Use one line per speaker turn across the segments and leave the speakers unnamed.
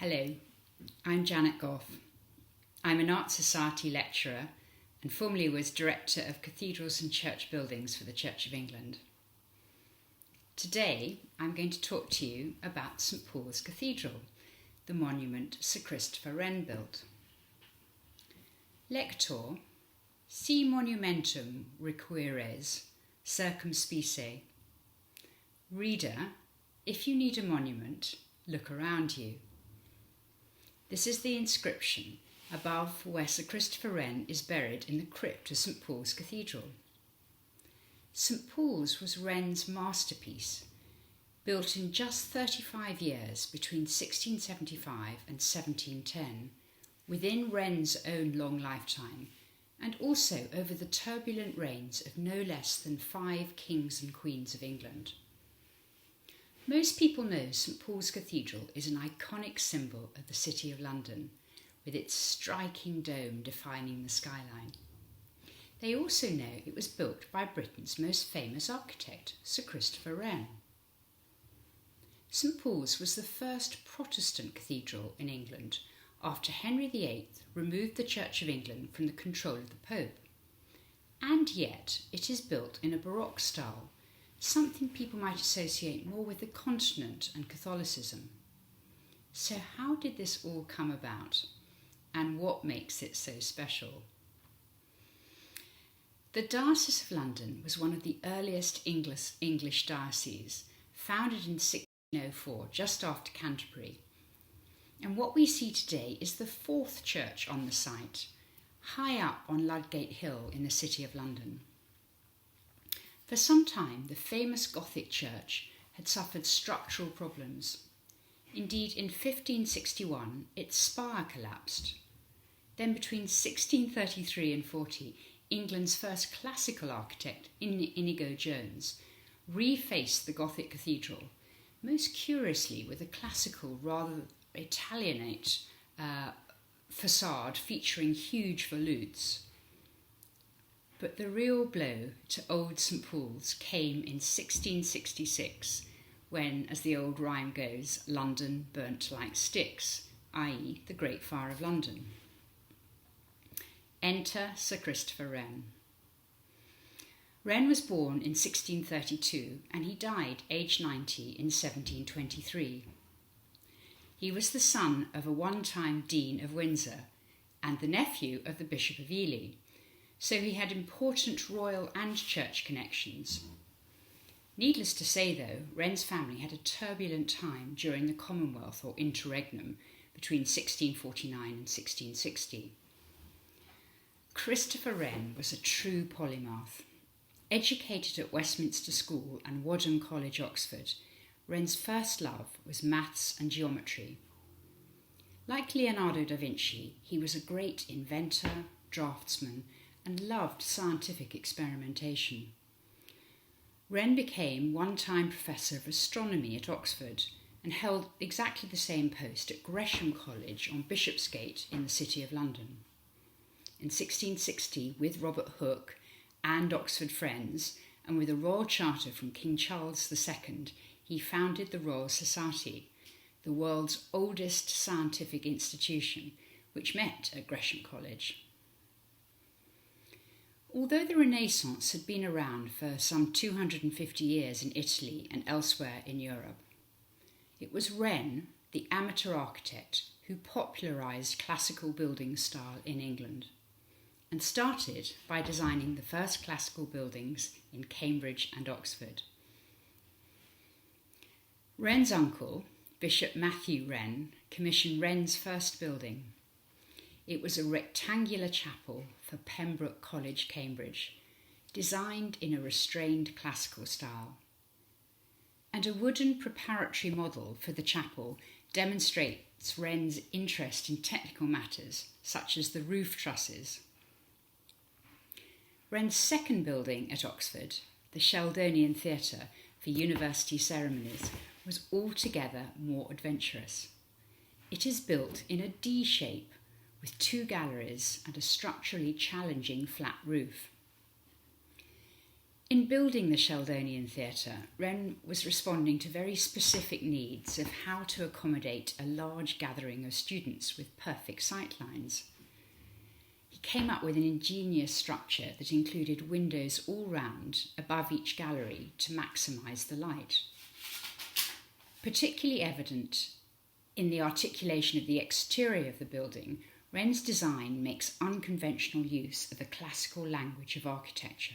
Hello, I'm Janet Goff. I'm an Art Society lecturer and formerly was Director of Cathedrals and Church Buildings for the Church of England. Today I'm going to talk to you about St Paul's Cathedral, the monument Sir Christopher Wren built. Lector, si monumentum requires circumspice. Reader, if you need a monument, look around you. This is the inscription above where Sir Christopher Wren is buried in the crypt of St Paul's Cathedral. St Paul's was Wren's masterpiece, built in just 35 years between 1675 and 1710, within Wren's own long lifetime, and also over the turbulent reigns of no less than 5 kings and queens of England. Most people know St Paul's Cathedral is an iconic symbol of the City of London, with its striking dome defining the skyline. They also know it was built by Britain's most famous architect, Sir Christopher Wren. St Paul's was the first Protestant cathedral in England after Henry VIII removed the Church of England from the control of the Pope. And yet it is built in a Baroque style, something people might associate more with the continent and Catholicism. So how did this all come about, and what makes it so special? The Diocese of London was one of the earliest English dioceses, founded in 1604, just after Canterbury. And what we see today is the 4th church on the site, high up on Ludgate Hill in the City of London. For some time, the famous Gothic church had suffered structural problems. Indeed, in 1561, its spire collapsed. Then between 1633 and 40, England's first classical architect, Inigo Jones, refaced the Gothic cathedral, most curiously with a classical, rather Italianate facade featuring huge volutes. But the real blow to old St Paul's came in 1666, when, as the old rhyme goes, London burnt like sticks, i.e. the Great Fire of London. Enter Sir Christopher Wren. Wren was born in 1632 and he died aged 90 in 1723. He was the son of a one-time Dean of Windsor and the nephew of the Bishop of Ely, so he had important royal and church connections. Needless to say, though, Wren's family had a turbulent time during the Commonwealth or Interregnum between 1649 and 1660. Christopher Wren was a true polymath. Educated at Westminster School and Wadham College, Oxford, Wren's first love was maths and geometry. Like Leonardo da Vinci, he was a great inventor, draftsman, and loved scientific experimentation. Wren became one-time Professor of Astronomy at Oxford and held exactly the same post at Gresham College on Bishopsgate in the City of London. In 1660, with Robert Hooke and Oxford friends, and with a royal charter from King Charles II, he founded the Royal Society, the world's oldest scientific institution, which met at Gresham College. Although the Renaissance had been around for some 250 years in Italy and elsewhere in Europe, it was Wren, the amateur architect, who popularised classical building style in England, and started by designing the first classical buildings in Cambridge and Oxford. Wren's uncle, Bishop Matthew Wren, commissioned Wren's first building. It was a rectangular chapel for Pembroke College, Cambridge, designed in a restrained classical style. And a wooden preparatory model for the chapel demonstrates Wren's interest in technical matters, such as the roof trusses. Wren's second building at Oxford, the Sheldonian Theatre for university ceremonies, was altogether more adventurous. It is built in a D shape, with 2 galleries and a structurally challenging flat roof. In building the Sheldonian Theatre, Wren was responding to very specific needs of how to accommodate a large gathering of students with perfect sightlines. He came up with an ingenious structure that included windows all round above each gallery to maximise the light. Particularly evident in the articulation of the exterior of the building, Wren's design makes unconventional use of the classical language of architecture.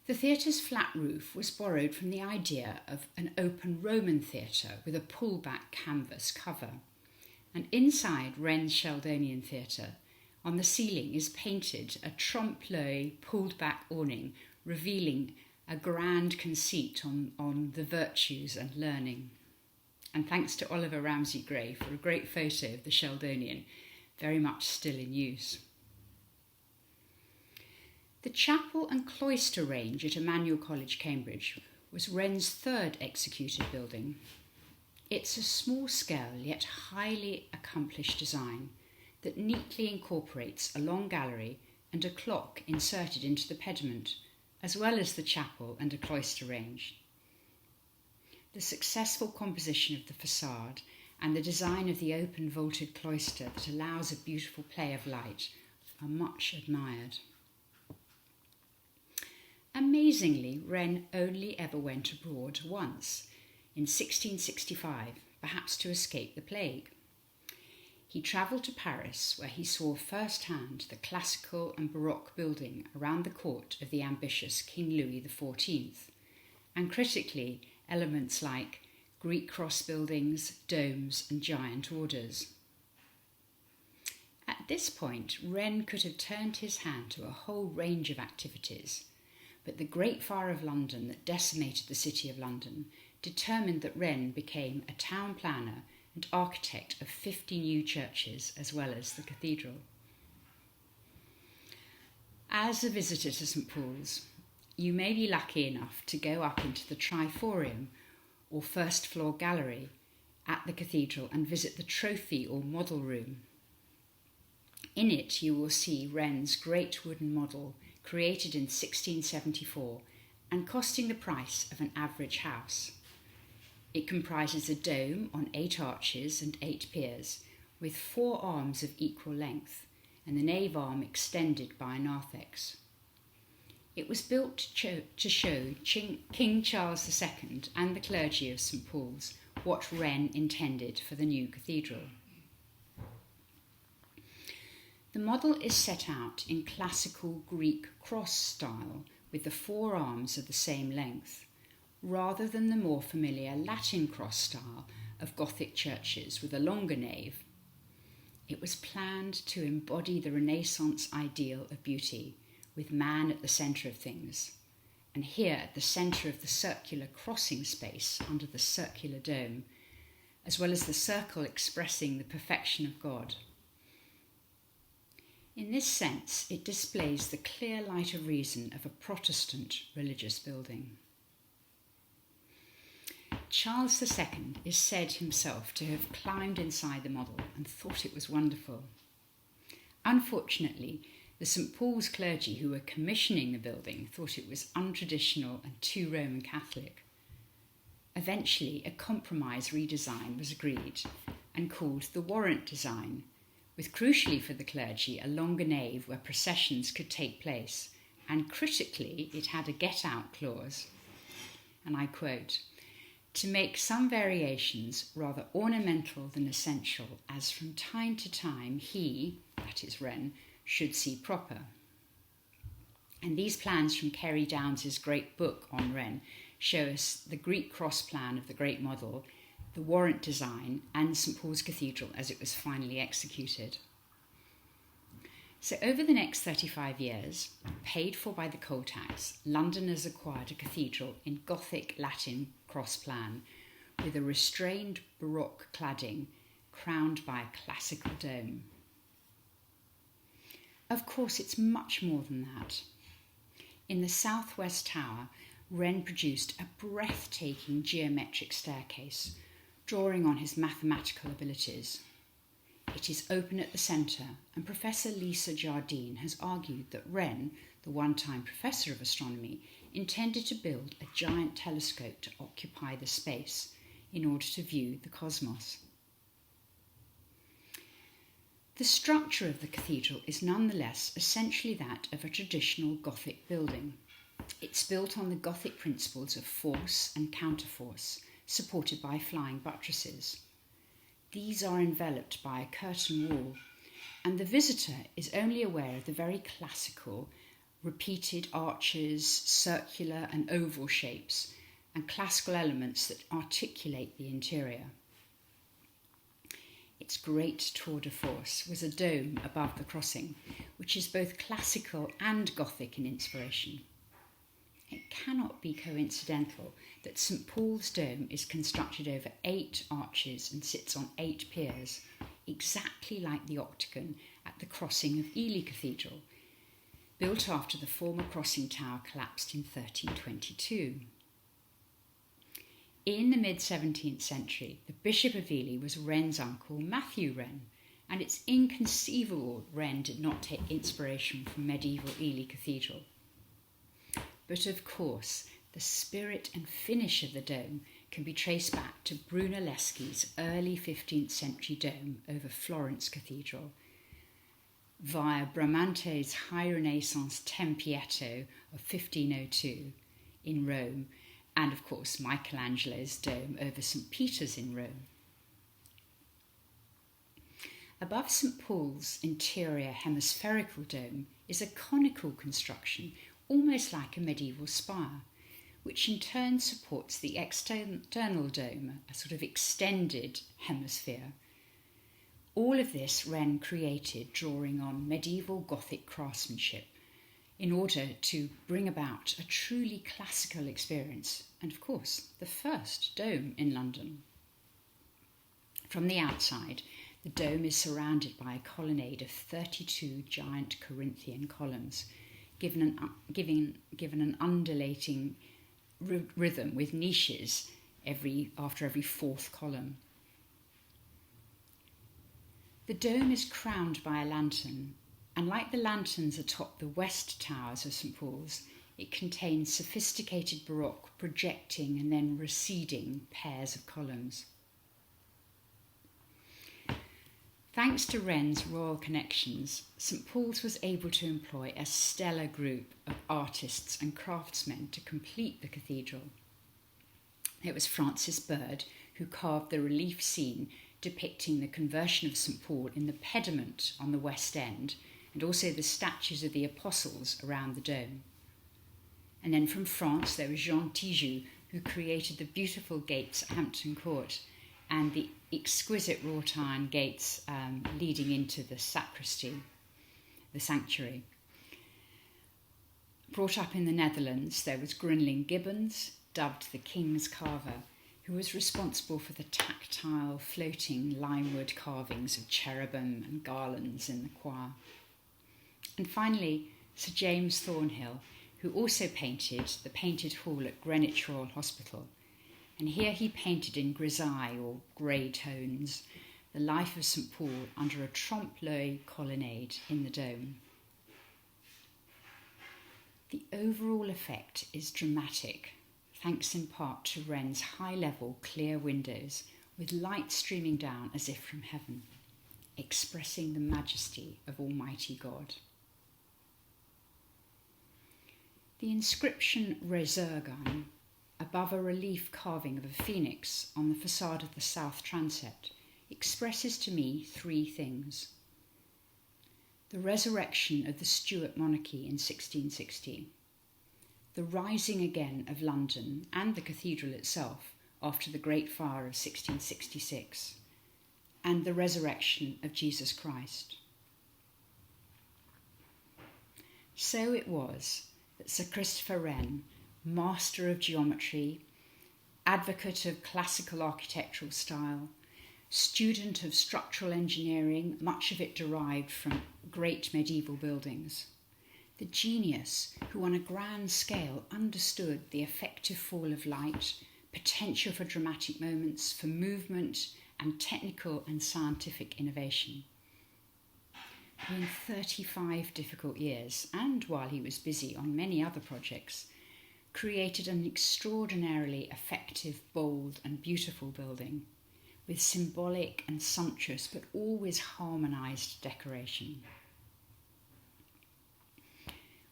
The theatre's flat roof was borrowed from the idea of an open Roman theatre with a pull-back canvas cover. And inside Wren's Sheldonian Theatre, on the ceiling is painted a trompe-l'oeil pulled-back awning revealing a grand conceit on the virtues and learning. And thanks to Oliver Ramsay Gray for a great photo of the Sheldonian, very much still in use. The chapel and cloister range at Emmanuel College, Cambridge, was Wren's third executed building. It's a small-scale yet highly accomplished design that neatly incorporates a long gallery and a clock inserted into the pediment, as well as the chapel and a cloister range. The successful composition of the facade and the design of the open vaulted cloister that allows a beautiful play of light are much admired. Amazingly, Wren only ever went abroad once, in 1665, perhaps to escape the plague. He travelled to Paris, where he saw firsthand the classical and Baroque building around the court of the ambitious King Louis XIV, and critically, elements like Greek cross buildings, domes, and giant orders. At this point, Wren could have turned his hand to a whole range of activities, but the Great Fire of London that decimated the City of London determined that Wren became a town planner and architect of 50 new churches as well as the cathedral. As a visitor to St Paul's, you may be lucky enough to go up into the Triforium or first floor gallery at the cathedral and visit the trophy or model room. In it you will see Wren's great wooden model created in 1674 and costing the price of an average house. It comprises a dome on 8 arches and 8 piers, with 4 arms of equal length, and the nave arm extended by a narthex. It was built to show King Charles II and the clergy of St Paul's what Wren intended for the new cathedral. The model is set out in classical Greek cross style with the 4 arms of the same length, rather than the more familiar Latin cross style of Gothic churches with a longer nave. It was planned to embody the Renaissance ideal of beauty, with man at the centre of things, and here at the centre of the circular crossing space under the circular dome, as well as the circle expressing the perfection of God. In this sense, it displays the clear light of reason of a Protestant religious building. Charles II is said himself to have climbed inside the model and thought it was wonderful. Unfortunately, the St Paul's clergy who were commissioning the building thought it was untraditional and too Roman Catholic. Eventually, a compromise redesign was agreed and called the Warrant design, with crucially for the clergy a longer nave where processions could take place, and critically it had a get-out clause. And I quote, "To make some variations rather ornamental than essential, as from time to time he," that is Wren, "should see proper." And these plans from Kerry Downes's great book on Wren show us the Greek cross plan of the great model, the Warrant design, and St Paul's Cathedral as it was finally executed. So over the next 35 years, paid for by the coal tax, Londoners acquired a cathedral in Gothic Latin cross plan with a restrained Baroque cladding crowned by a classical dome. Of course, it's much more than that. In the southwest tower, Wren produced a breathtaking geometric staircase, drawing on his mathematical abilities. It is open at the centre, and Professor Lisa Jardine has argued that Wren, the one-time professor of astronomy, intended to build a giant telescope to occupy the space in order to view the cosmos. The structure of the cathedral is nonetheless essentially that of a traditional Gothic building. It's built on the Gothic principles of force and counterforce, supported by flying buttresses. These are enveloped by a curtain wall, and the visitor is only aware of the very classical, repeated arches, circular and oval shapes, and classical elements that articulate the interior. Its great tour de force was a dome above the crossing, which is both classical and Gothic in inspiration. It cannot be coincidental that St Paul's dome is constructed over 8 arches and sits on 8 piers, exactly like the octagon at the crossing of Ely Cathedral, built after the former crossing tower collapsed in 1322. In the mid-17th century, the Bishop of Ely was Wren's uncle, Matthew Wren, and it's inconceivable Wren did not take inspiration from medieval Ely Cathedral. But of course, the spirit and finish of the dome can be traced back to Brunelleschi's early 15th century dome over Florence Cathedral, via Bramante's High Renaissance Tempietto of 1502 in Rome, and of course Michelangelo's dome over St Peter's in Rome. Above St Paul's interior hemispherical dome is a conical construction, almost like a medieval spire, which in turn supports the external dome, a sort of extended hemisphere. All of this Wren created drawing on medieval Gothic craftsmanship in order to bring about a truly classical experience, and of course the first dome in London. From the outside, the dome is surrounded by a colonnade of 32 giant Corinthian columns, given an undulating rhythm with niches after every 4th column. The dome is crowned by a lantern, and like the lanterns atop the west towers of St Paul's, it contains sophisticated Baroque projecting and then receding pairs of columns. Thanks to Wren's royal connections, St Paul's was able to employ a stellar group of artists and craftsmen to complete the cathedral. It was Francis Bird who carved the relief scene depicting the conversion of St Paul in the pediment on the west end, and also the statues of the apostles around the dome. And then from France there was Jean Tijoux, who created the beautiful gates at Hampton Court and the exquisite wrought iron gates leading into the sacristy, the sanctuary. Brought up in the Netherlands, there was Grinling Gibbons, dubbed the King's Carver, who was responsible for the tactile, floating limewood carvings of cherubim and garlands in the choir. And finally, Sir James Thornhill, who also painted the Painted Hall at Greenwich Royal Hospital. And here he painted in grisaille, or grey tones, the life of St Paul under a trompe-l'oeil colonnade in the dome. The overall effect is dramatic, thanks in part to Wren's high-level, clear windows with light streaming down as if from heaven, expressing the majesty of Almighty God. The inscription Resurgam, above a relief carving of a phoenix on the facade of the south transept, expresses to me 3 things. The resurrection of the Stuart monarchy in 1660, the rising again of London and the cathedral itself after the Great Fire of 1666, and the resurrection of Jesus Christ. So it was that Sir Christopher Wren, master of geometry, advocate of classical architectural style, student of structural engineering, much of it derived from great medieval buildings, the genius who on a grand scale understood the effective fall of light, potential for dramatic moments, for movement and technical and scientific innovation. who in 35 difficult years, and while he was busy on many other projects, created an extraordinarily effective, bold and beautiful building with symbolic and sumptuous but always harmonised decoration.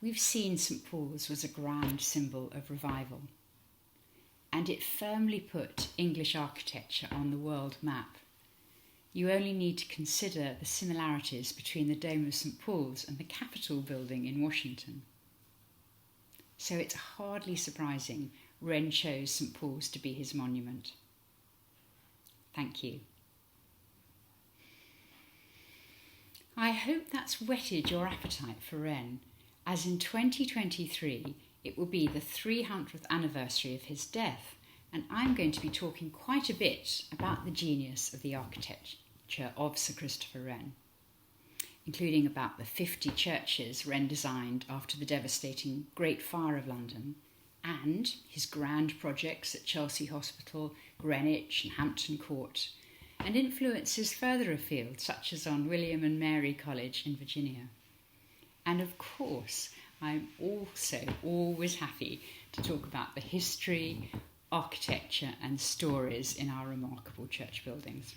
We've seen St Paul's was a grand symbol of revival, and it firmly put English architecture on the world map. You only need to consider the similarities between the Dome of St Paul's and the Capitol building in Washington. So it's hardly surprising Wren chose St Paul's to be his monument. Thank you. I hope that's whetted your appetite for Wren, as in 2023 it will be the 300th anniversary of his death, and I'm going to be talking quite a bit about the genius of the architecture of Sir Christopher Wren, including about the 50 churches Wren designed after the devastating Great Fire of London, and his grand projects at Chelsea Hospital, Greenwich and Hampton Court, and influences further afield, such as on William and Mary College in Virginia. And of course, I'm also always happy to talk about the history, architecture and stories in our remarkable church buildings.